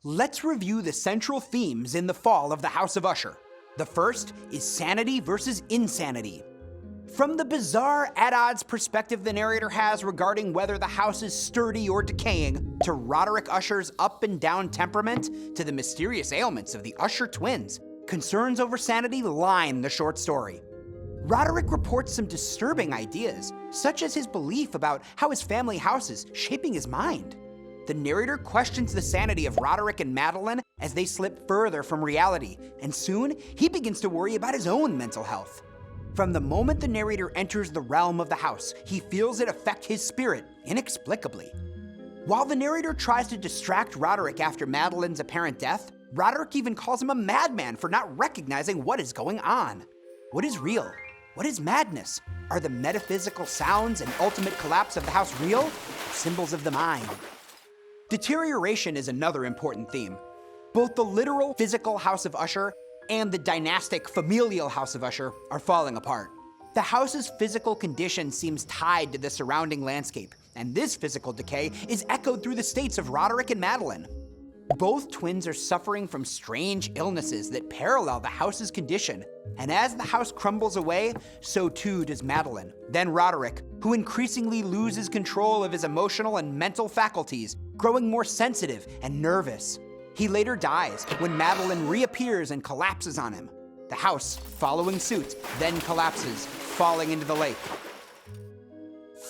Let's review the central themes in the fall of the House of Usher. The first is sanity versus insanity. From the bizarre, at-odds perspective the narrator has regarding whether the house is sturdy or decaying, to Roderick Usher's up and down temperament, to the mysterious ailments of the Usher twins, concerns over sanity line the short story. Roderick reports some disturbing ideas, such as his belief about how his family house is shaping his mind. The narrator questions the sanity of Roderick and Madeline as they slip further from reality, and soon he begins to worry about his own mental health. From the moment the narrator enters the realm of the house, he feels it affect his spirit inexplicably. While the narrator tries to distract Roderick after Madeline's apparent death, Roderick even calls him a madman for not recognizing what is going on. What is real? What is madness? Are the metaphysical sounds and ultimate collapse of the house real, or symbols of the mind? Deterioration is another important theme. Both the literal physical House of Usher and the dynastic familial House of Usher are falling apart. The house's physical condition seems tied to the surrounding landscape, and this physical decay is echoed through the states of Roderick and Madeline. Both twins are suffering from strange illnesses that parallel the house's condition, and as the house crumbles away, so too does Madeline, then Roderick, who increasingly loses control of his emotional and mental faculties, growing more sensitive and nervous. He later dies when Madeline reappears and collapses on him. The house, following suit, then collapses, falling into the lake.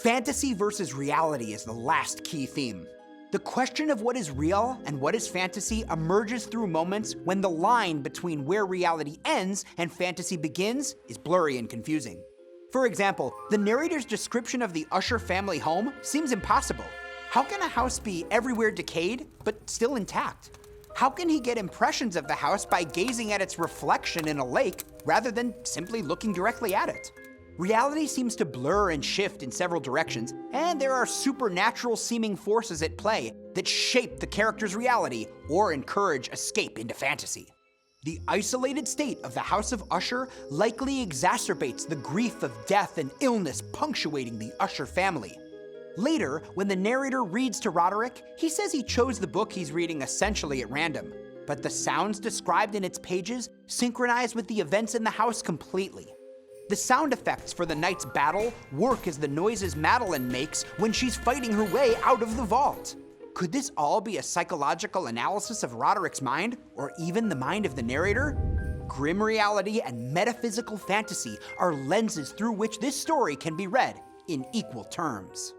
Fantasy versus reality is the last key theme. The question of what is real and what is fantasy emerges through moments when the line between where reality ends and fantasy begins is blurry and confusing. For example, the narrator's description of the Usher family home seems impossible. How can a house be everywhere decayed, but still intact? How can he get impressions of the house by gazing at its reflection in a lake rather than simply looking directly at it? Reality seems to blur and shift in several directions, and there are supernatural-seeming forces at play that shape the character's reality or encourage escape into fantasy. The isolated state of the House of Usher likely exacerbates the grief of death and illness punctuating the Usher family. Later, when the narrator reads to Roderick, he says he chose the book he's reading essentially at random, but the sounds described in its pages synchronize with the events in the house completely. The sound effects for the night's battle work as the noises Madeline makes when she's fighting her way out of the vault. Could this all be a psychological analysis of Roderick's mind, or even the mind of the narrator? Grim reality and metaphysical fantasy are lenses through which this story can be read in equal terms.